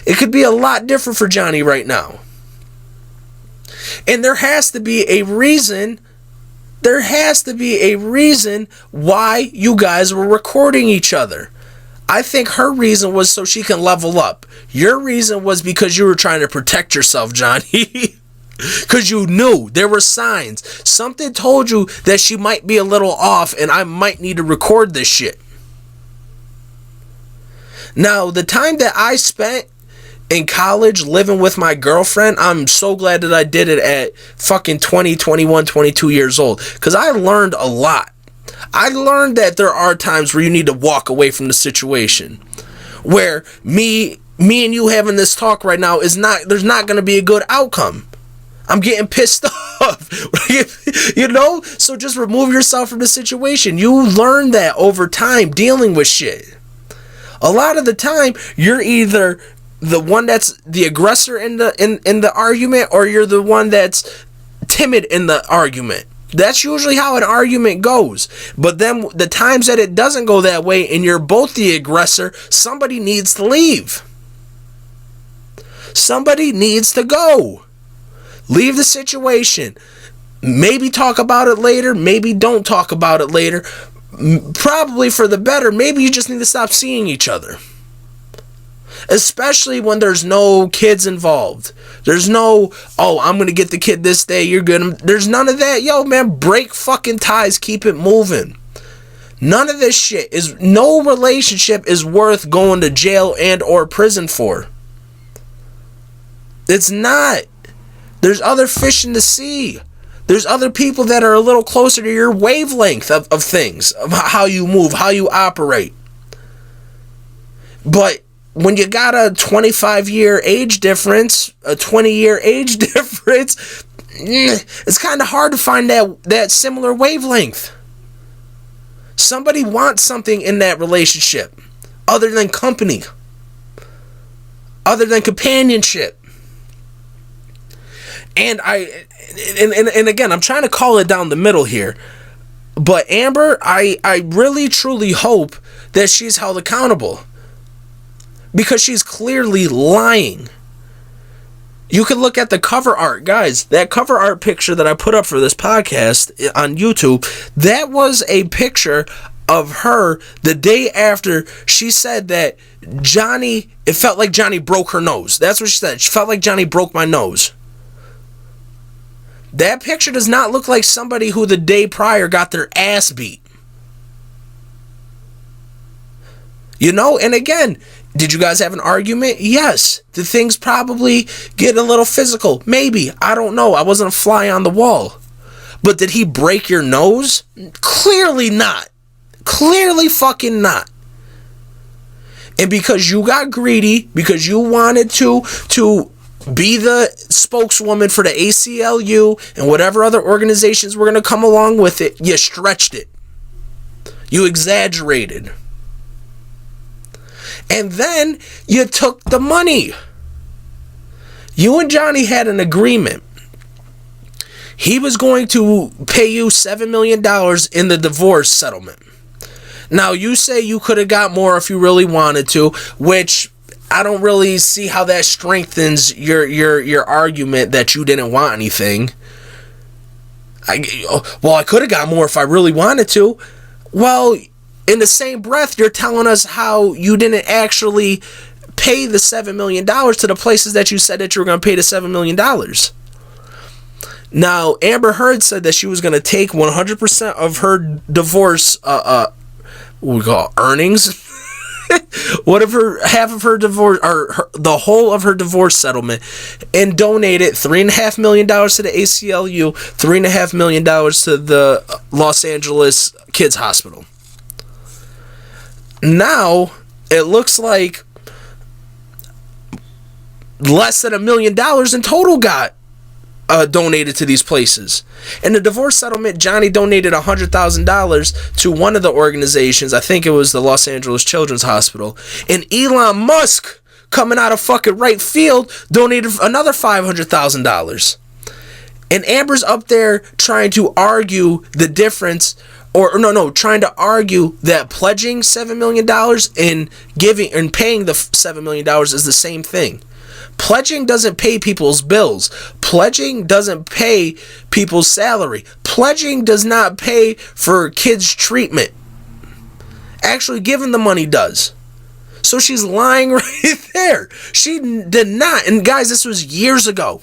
it could be a lot different for Johnny right now. And there has to be a reason. There has to be a reason why you guys were recording each other. I think her reason was so she can level up. Your reason was because you were trying to protect yourself, Johnny. Because you knew there were signs. Something told you that she might be a little off and I might need to record this shit. Now, the time that I spent in college living with my girlfriend, I'm so glad that I did it at fucking 20, 21, 22 years old. Because I learned a lot. I learned that there are times where you need to walk away from the situation. Where me and you having this talk right now there's not going to be a good outcome. I'm getting pissed off. You know? So just remove yourself from the situation. You learn that over time dealing with shit. A lot of the time, you're either the one that's the aggressor in the argument, or you're the one that's timid in the argument. That's usually how an argument goes. But then the times that it doesn't go that way and you're both the aggressor, somebody needs to leave. Somebody needs to go. Leave the situation. Maybe talk about it later. Maybe don't talk about it later. Probably for the better. Maybe you just need to stop seeing each other. Especially when there's no kids involved. There's no, I'm going to get the kid this day, you're good. There's none of that. Yo, man, break fucking ties. Keep it moving. None of this shit is, no relationship is worth going to jail and or prison for. It's not. There's other fish in the sea. There's other people that are a little closer to your wavelength of things, of how you move, how you operate. But when you got a 25-year age difference, a 20-year age difference, it's kind of hard to find that similar wavelength. Somebody wants something in that relationship other than company, other than companionship. And again, I'm trying to call it down the middle here. But Amber, I really truly hope that she's held accountable. Because she's clearly lying. You can look at the cover art, guys. That cover art picture that I put up for this podcast on YouTube, that was a picture of her the day after she said that it felt like Johnny broke her nose. That's what she said. She felt like Johnny broke my nose. That picture does not look like somebody who the day prior got their ass beat. You know, and again, Did you guys have an argument? Yes. Did things probably get a little physical? Maybe. I don't know. I wasn't a fly on the wall. But did he break your nose? Clearly not. Clearly fucking not. And because you got greedy, because you wanted to be the spokeswoman for the ACLU and whatever other organizations were going to come along with it, you stretched it. You exaggerated. And then you took the money. You and Johnny had an agreement. He was going to pay you $7 million in the divorce settlement. Now, you say you could have got more if you really wanted to, which I don't really see how that strengthens your argument that you didn't want anything. I could have got more if I really wanted to. Well, in the same breath, you're telling us how you didn't actually pay the $7 million to the places that you said that you were going to pay the $7 million. Now, Amber Heard said that she was going to take 100% of her divorce what we call earnings, half of her divorce, or the whole of her divorce settlement, and donated $3.5 million to the ACLU, $3.5 million to the Los Angeles Kids Hospital. Now it looks like less than $1 million in total got donated to these places. In the divorce settlement, Johnny donated $100,000 to one of the organizations. I think it was the Los Angeles Children's Hospital. And Elon Musk, coming out of fucking right field, donated another $500,000. And Amber's up there trying to argue the difference, trying to argue that pledging $7 million and giving and paying the $7 million is the same thing. Pledging doesn't pay people's bills. Pledging doesn't pay people's salary. Pledging does not pay for kids' treatment. Actually, giving the money does. So she's lying right there. She did not. And guys, this was years ago.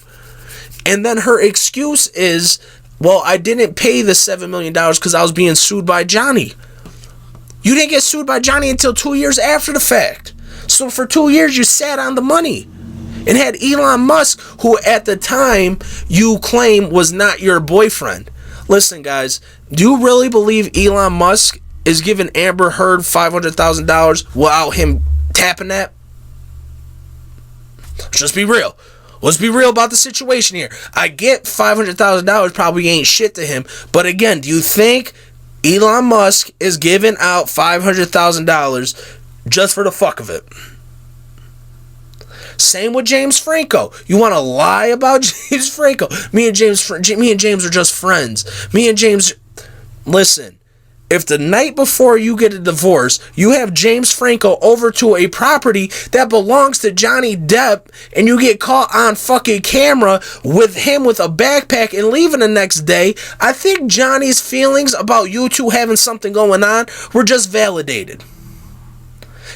And then her excuse is, well, I didn't pay the $7 million because I was being sued by Johnny. You didn't get sued by Johnny until 2 years after the fact. So for 2 years, you sat on the money. And had Elon Musk, who at the time you claim was not your boyfriend. Listen, guys, do you really believe Elon Musk is giving Amber Heard $500,000 without him tapping that? Let's just be real. Let's be real about the situation here. I get $500,000 probably ain't shit to him. But again, do you think Elon Musk is giving out $500,000 just for the fuck of it? Same with James Franco. You want to lie about James Franco? Me and James are just friends. Me and James, listen. If the night before you get a divorce, you have James Franco over to a property that belongs to Johnny Depp, and you get caught on fucking camera with him with a backpack and leaving the next day, I think Johnny's feelings about you two having something going on were just validated.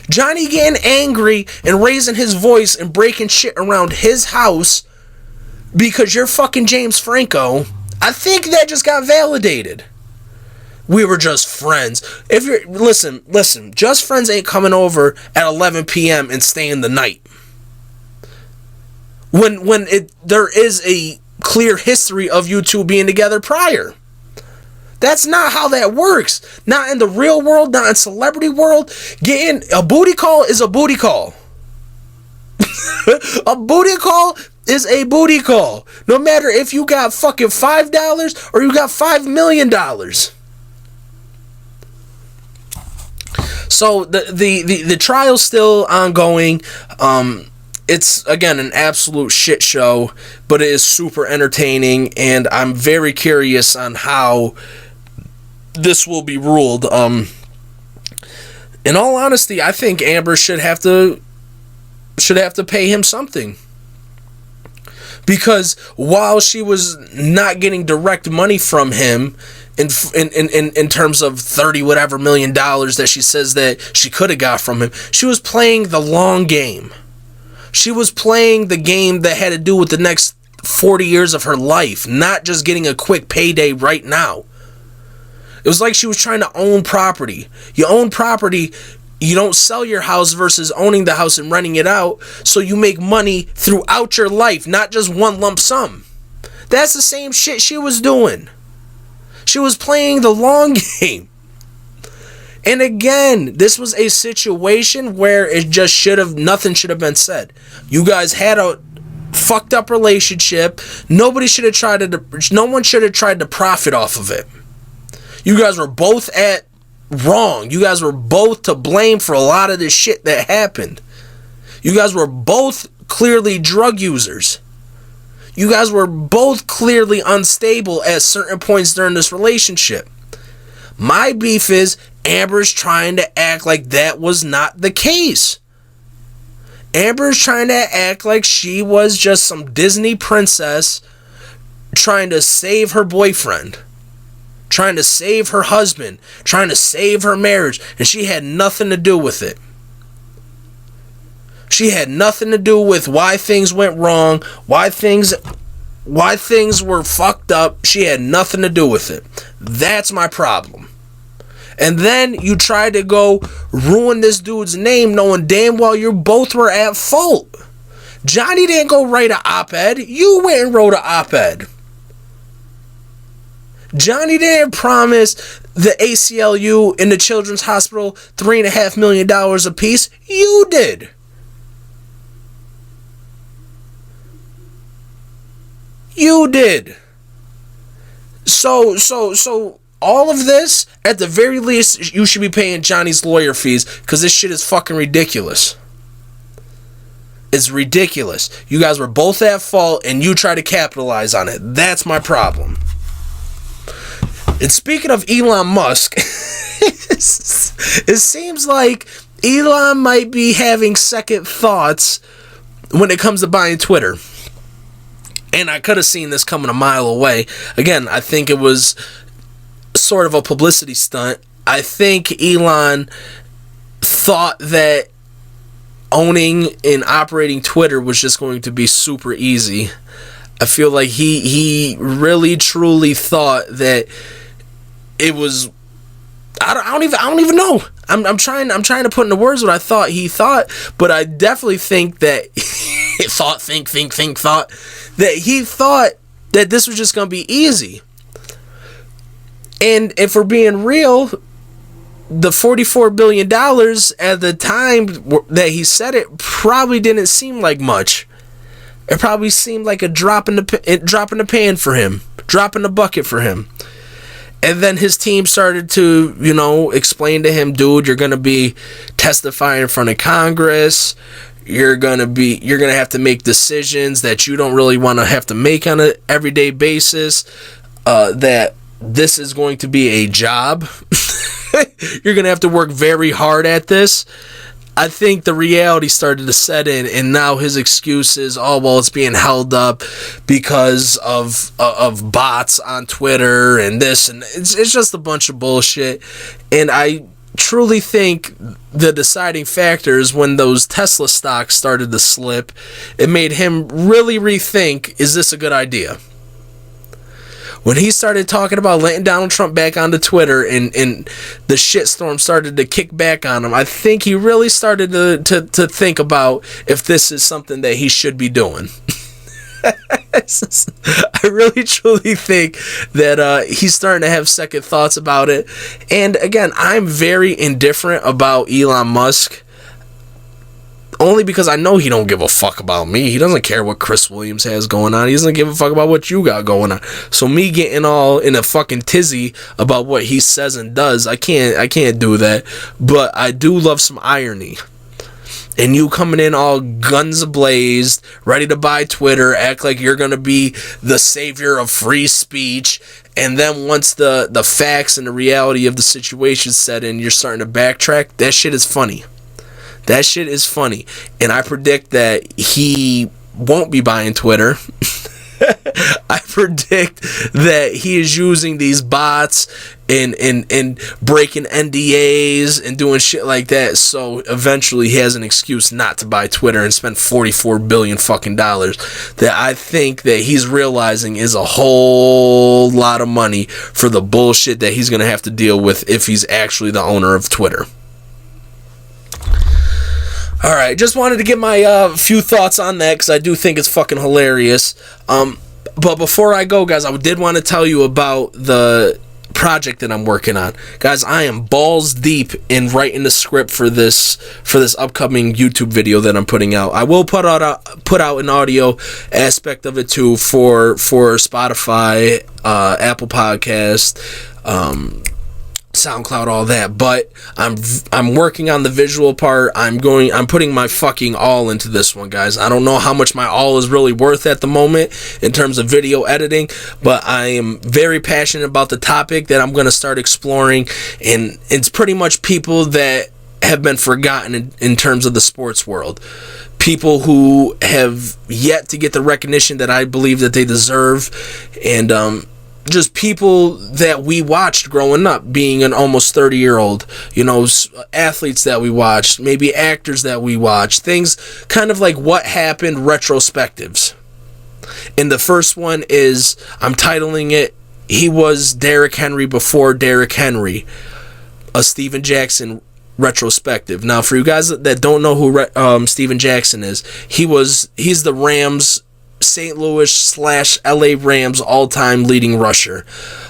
Johnny getting angry and raising his voice and breaking shit around his house because you're fucking James Franco, I think that just got validated. We were just friends. If you're listen, just friends ain't coming over at 11 p.m. and staying the night. When there is a clear history of you two being together prior. That's not how that works. Not in the real world, not in celebrity world. A booty call is a booty call. A booty call is a booty call. No matter if you got fucking $5 or you got $5 million. So the trial's still ongoing. It's, again, an absolute shit show, but it is super entertaining, and I'm very curious on how this will be ruled. In all honesty, I think Amber should have to pay him something. Because while she was not getting direct money from him in terms of $30 whatever million that she says that she could have got from him, she was playing the long game. She was playing the game that had to do with the next 40 years of her life, not just getting a quick payday right now. It was like she was trying to own property. You own property, You don't sell your house versus owning the house and renting it out, so you make money throughout your life, not just one lump sum. That's the same shit she was doing. She was playing the long game. And again, this was a situation where nothing should have been said. You guys had a fucked up relationship. No one should have tried to profit off of it. You guys were both wrong. You guys were both to blame for a lot of this shit that happened. You guys were both clearly drug users. You guys were both clearly unstable at certain points during this relationship. My beef is Amber's trying to act like that was not the case. Amber's trying to act like she was just some Disney princess trying to save her boyfriend, trying to save her husband, trying to save her marriage, and she had nothing to do with it. She had nothing to do with why things went wrong, why things were fucked up. She had nothing to do with it. That's my problem. And then you tried to go ruin this dude's name knowing damn well you both were at fault. Johnny didn't go write an op-ed. You went and wrote an op-ed. Johnny didn't promise the ACLU and the Children's Hospital $3.5 million a piece. You did. You did. So all of this, at the very least, you should be paying Johnny's lawyer fees, because this shit is fucking ridiculous. It's ridiculous. You guys were both at fault, and you try to capitalize on it. That's my problem. And speaking of Elon Musk, it seems like Elon might be having second thoughts when it comes to buying Twitter. And I could have seen this coming a mile away. Again, I think it was sort of a publicity stunt. I think Elon thought that owning and operating Twitter was just going to be super easy. I feel like he really truly thought that it was. I don't even know. I'm trying to put into words what I thought he thought, but I definitely think that thought that he thought that this was just gonna be easy. And if we're being real, the $44 billion at the time that he said it probably didn't seem like much. It probably seemed like a drop in the pan for him, drop in the bucket for him. And then his team started to, explain to him, dude, you're gonna be testifying in front of Congress. You're gonna have to make decisions that you don't really want to have to make on an everyday basis. That this is going to be a job. You're going to have to work very hard at this. I think the reality started to set in, and now his excuse is, it's being held up because of bots on Twitter and this, and it's just a bunch of bullshit. And I truly think the deciding factor is when those Tesla stocks started to slip, it made him really rethink, is this a good idea? When he started talking about letting Donald Trump back onto Twitter and the shitstorm started to kick back on him, I think he really started to think about if this is something that he should be doing. I really truly think that he's starting to have second thoughts about it. And again, I'm very indifferent about Elon Musk. Only because I know he don't give a fuck about me. He doesn't care what Chris Williams has going on. He doesn't give a fuck about what you got going on. So me getting all in a fucking tizzy about what he says and does, I can't do that. But I do love some irony. And you coming in all guns ablazed, ready to buy Twitter, act like you're gonna be the savior of free speech, and then once the facts and the reality of the situation set in, you're starting to backtrack. That shit is funny. That shit is funny. And I predict that he won't be buying Twitter. I predict that he is using these bots and breaking NDAs and doing shit like that. So eventually he has an excuse not to buy Twitter and spend $44 billion fucking dollars that I think that he's realizing is a whole lot of money for the bullshit that he's going to have to deal with if he's actually the owner of Twitter. All right, just wanted to get my few thoughts on that because I do think it's fucking hilarious. But before I go, guys, I did want to tell you about the project that I'm working on. Guys, I am balls deep in writing the script for this upcoming YouTube video that I'm putting out. I will put out an audio aspect of it too for Spotify, Apple Podcast, SoundCloud, all that, but I'm working on the visual part. I'm putting my fucking all into this one, guys. I don't know how much my all is really worth at the moment in terms of video editing, but I am very passionate about the topic that I'm going to start exploring, and it's pretty much people that have been forgotten in terms of the sports world. People who have yet to get the recognition that I believe that they deserve, and just people that we watched growing up, being an almost 30-year-old, athletes that we watched, maybe actors that we watched, things kind of like what happened retrospectives. And the first one is, I'm titling it, He Was Derrick Henry Before Derrick Henry, a Steven Jackson retrospective. Now, for you guys that don't know who Steven Jackson is, he's the Rams, St. Louis/LA Rams all-time leading rusher.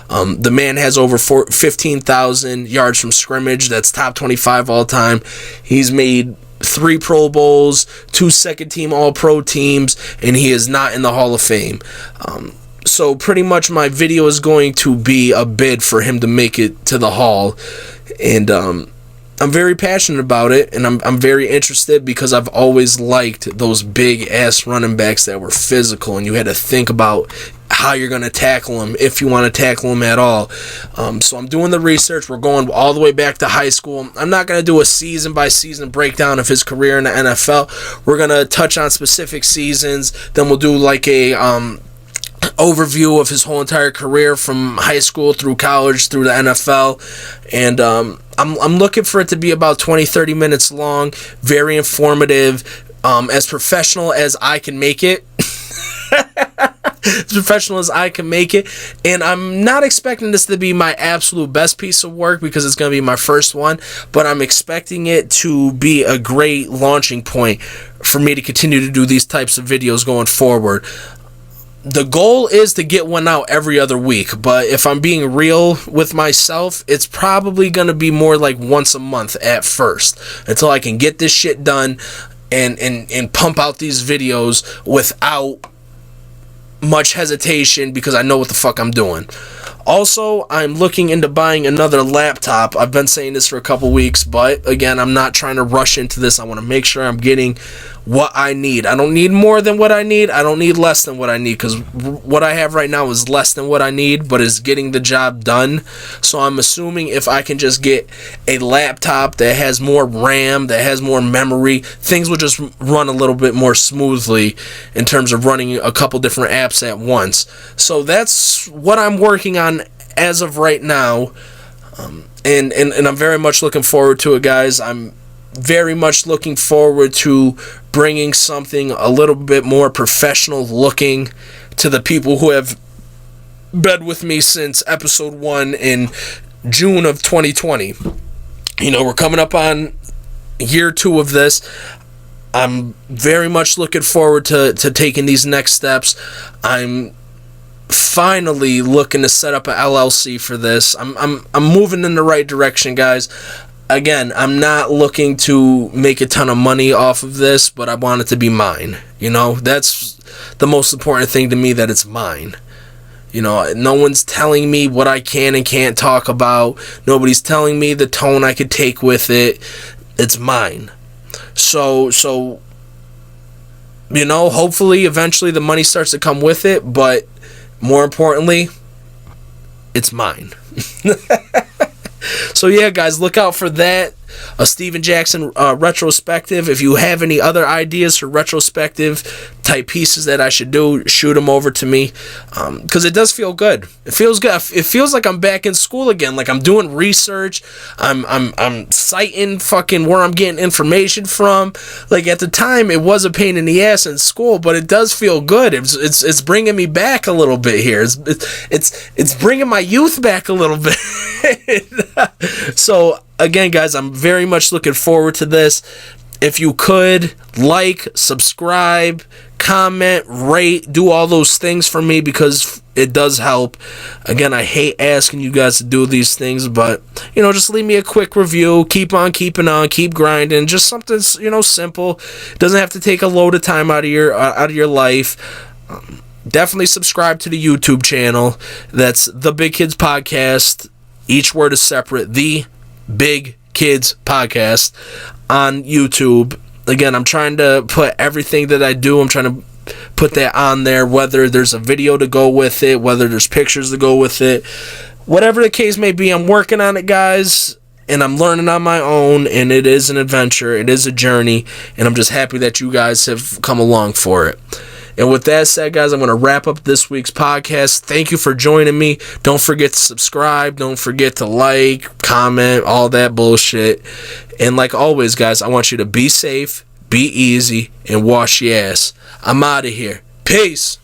The man has over 15,000 yards from scrimmage. That's top 25 all-time. He's made 3 Pro Bowls, 2 second-team All-Pro teams, and he is not in the Hall of Fame. So pretty much my video is going to be a bid for him to make it to the Hall, and I'm very passionate about it, and I'm very interested because I've always liked those big-ass running backs that were physical, and you had to think about how you're going to tackle them, if you want to tackle them at all. So I'm doing the research. We're going all the way back to high school. I'm not going to do a season-by-season breakdown of his career in the NFL. We're going to touch on specific seasons. Then we'll do like a overview of his whole entire career from high school through college through the NFL, and I'm looking for it to be about 20-30 minutes long, very informative, as professional as I can make it. As professional as I can make it, and I'm not expecting this to be my absolute best piece of work because it's going to be my first one, but I'm expecting it to be a great launching point for me to continue to do these types of videos going forward. The goal is to get one out every other week, but if I'm being real with myself, it's probably going to be more like once a month at first, until I can get this shit done and pump out these videos without much hesitation because I know what the fuck I'm doing. Also, I'm looking into buying another laptop. I've been saying this for a couple weeks, but again, I'm not trying to rush into this. I want to make sure I'm getting what I need. I don't need more than what I need. I don't need less than what I need, because what I have right now is less than what I need, but is getting the job done. So I'm assuming if I can just get a laptop that has more RAM, that has more memory, things will just run a little bit more smoothly in terms of running a couple different apps at once. So that's what I'm working on as of right now, and I'm very much looking forward to it, guys. I'm very much looking forward to bringing something a little bit more professional looking to the people who have been with me since episode 1 in June of 2020. We're coming up on year 2 of this. I'm very much looking forward to taking these next steps. I'm finally looking to set up an LLC for this. I'm moving in the right direction, guys. Again, I'm not looking to make a ton of money off of this, but I want it to be mine. That's the most important thing to me, that it's mine. No one's telling me what I can and can't talk about. Nobody's telling me the tone I could take with it. It's mine. So hopefully eventually the money starts to come with it, but more importantly, it's mine. So yeah, guys, look out for that. A Steven Jackson retrospective. If you have any other ideas for retrospective type pieces that I should do, shoot them over to me, because it does feel good. It feels good. It feels like I'm back in school again. Like I'm doing research. I'm citing fucking where I'm getting information from. Like at the time, it was a pain in the ass in school, but it does feel good. It's bringing me back a little bit here. It's bringing my youth back a little bit. So again, guys, I'm very much looking forward to this. if you could, like, subscribe, comment, rate, do all those things for me, because it does help. Again, I hate asking you guys to do these things, but, just leave me a quick review. Keep on keeping on, keep grinding. Just something, simple. It doesn't have to take a load of time out of your life. Definitely subscribe to the YouTube channel. That's The Big Kidz Podcast. Each word is separate. The Big Kidz Podcast on YouTube. Again, I'm trying to put everything that I do, I'm trying to put that on there, whether there's a video to go with it, whether there's pictures to go with it. Whatever the case may be, I'm working on it, guys, and I'm learning on my own, and it is an adventure, it is a journey, and I'm just happy that you guys have come along for it. And with that said, guys, I'm going to wrap up this week's podcast. Thank you for joining me. Don't forget to subscribe. Don't forget to like, comment, all that bullshit. And like always, guys, I want you to be safe, be easy, and wash your ass. I'm out of here. Peace.